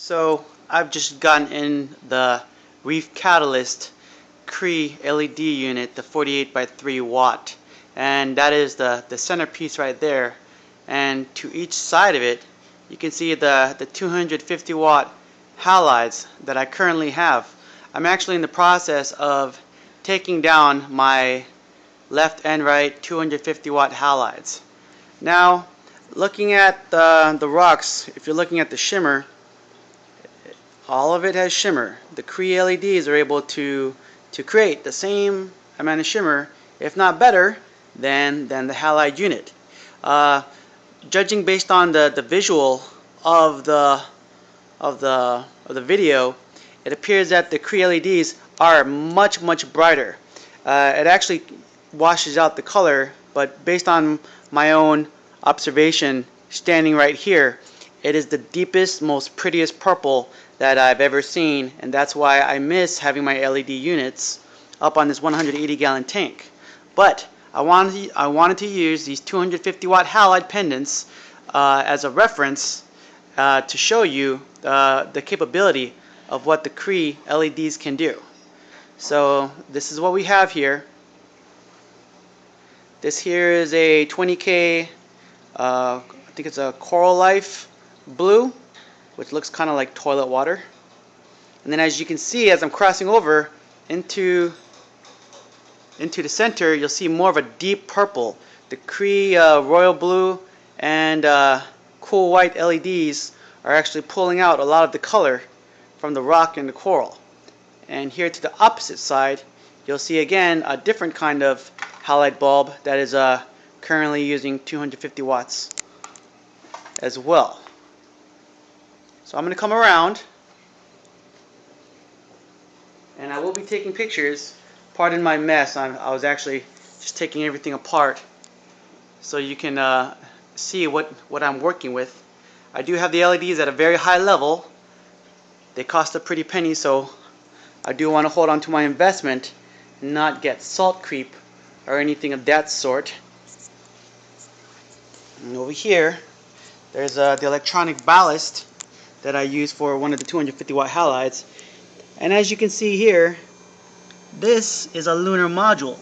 So I've just gotten in the REEF Catalyst Cree LED unit, the 48 by 3 watt, and that is the centerpiece right there. And to each side of it, you can see the 250 watt halides that I currently have. I'm actually in the process of taking down my left and right 250 watt halides. Now, looking at the rocks, if you're looking at the shimmer, all of it has shimmer. The Cree LEDs are able to create the same amount of shimmer, if not better, than the halide unit. Judging based on the visual of the video, it appears that the Cree LEDs are much brighter. It actually washes out the color, but based on my own observation standing right here, it is the deepest, most prettiest purple that I've ever seen, and that's why I miss having my LED units up on this 180 gallon tank. But I wanted to use these 250 watt halide pendants as a reference to show you the capability of what the Cree LEDs can do. So this is what we have here. This here is a 20K, I think it's a Coral Life blue, which looks kind of like toilet water. And then as you can see, as I'm crossing over into the center, you'll see more of a deep purple. The Cree royal blue and cool white LEDs are actually pulling out a lot of the color from the rock and the coral. And here to the opposite side, you'll see again a different kind of halide bulb that is currently using 250 watts as well. So I'm going to come around, and I will be taking pictures. Pardon my mess, I was actually just taking everything apart so you can see what I'm working with. I do have the LEDs at a very high level. They cost a pretty penny, so I do want to hold on to my investment and not get salt creep or anything of that sort. And over here, there's the electronic ballast that I use for one of the 250 watt halides. And as you can see here, this is a lunar module.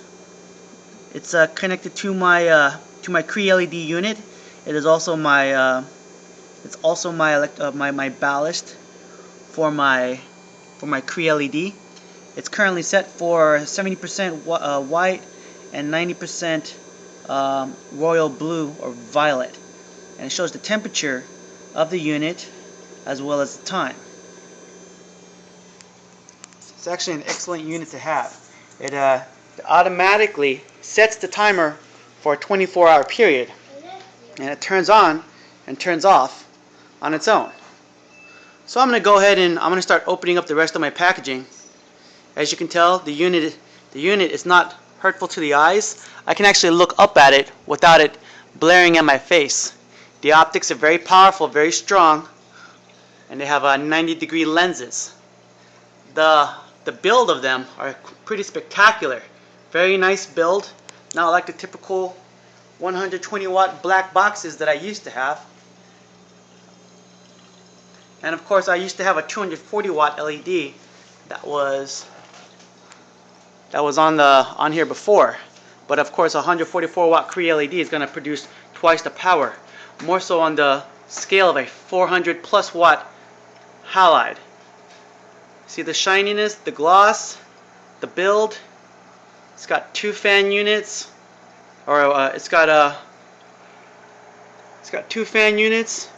It's connected to my Cree LED unit. It is also my my ballast for my Cree LED. It's currently set for 70% white and 90% royal blue or violet, and it shows the temperature of the unit as well as the time. It's actually an excellent unit to have. It automatically sets the timer for a 24-hour period, and it turns on and turns off on its own. So I'm going to go ahead and I'm going to start opening up the rest of my packaging. As you can tell, the unit is not hurtful to the eyes. I can actually look up at it without it blaring at my face. The optics are very powerful, very strong, and they have 90-degree lenses. The build of them are pretty spectacular. Very nice build. Not like the typical 120 watt black boxes that I used to have. And of course, I used to have a 240 watt LED that was on here before. But of course, a 144 watt Cree LED is going to produce twice the power. More so on the scale of a 400 plus watt halide. See the shininess, the gloss, the build. It's got 2 fan units, or it's got 2 fan units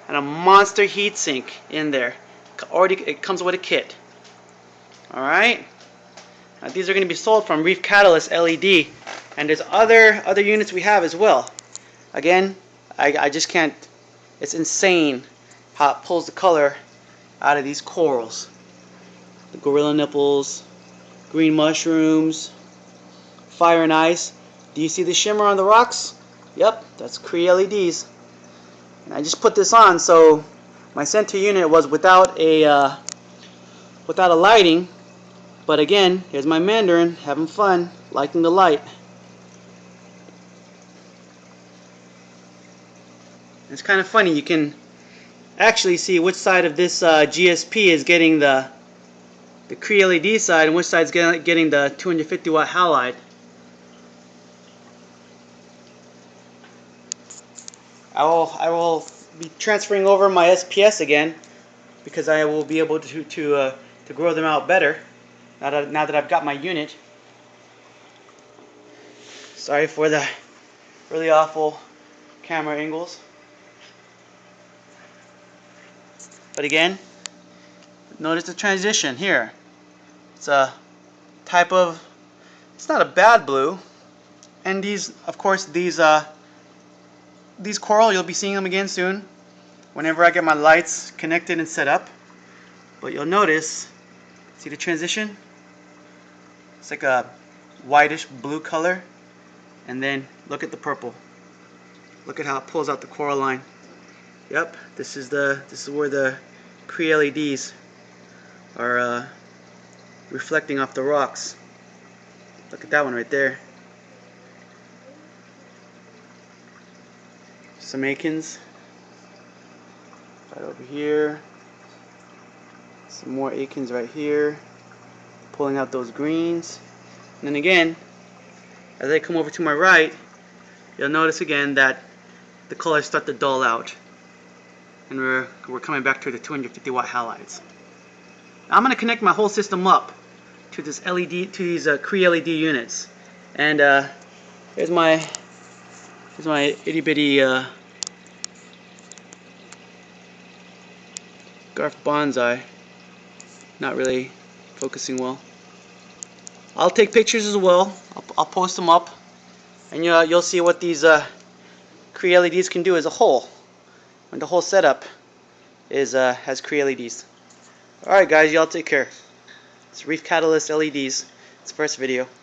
and a monster heatsink in there. It comes with a kit. All right. Now these are going to be sold from REEF Catalyst LED, and there's other units we have as well. Again, I just can't. It's insane how it pulls the color out of these corals. The gorilla nipples, green mushrooms, fire and ice. Do you see the shimmer on the rocks? Yep, that's Cree LEDs. And I just put this on, so my center unit was without a lighting. But again, here's my Mandarin having fun, liking the light. It's kind of funny. You can actually see which side of this GSP is getting the Cree LED side and which side is getting the 250 watt halide. I will be transferring over my SPS again because I will be able to grow them out better now that I've got my unit. Sorry for the really awful camera angles. But again, notice the transition here. It's a type of, it's not a bad blue. And these, of course, these coral, you'll be seeing them again soon whenever I get my lights connected and set up. But you'll notice, see the transition? It's like a whitish blue color. And then look at the purple. Look at how it pulls out the coral line. Yep, this is where the Cree LEDs are reflecting off the rocks. Look at that one right there. Some akins right over here. Some more akins right here, pulling out those greens. And then again, as I come over to my right, you'll notice again that the colors start to dull out, and we're coming back to the 250 watt halides. Now I'm going to connect my whole system up to this LED, to these Cree LED units, and here's my itty bitty Garf bonsai. Not really focusing well. I'll take pictures as well. I'll post them up, and you'll see what these Cree LEDs can do as a whole. When the whole setup has Cree LEDs. Alright guys, y'all take care. It's REEF Catalyst LEDs. It's the first video.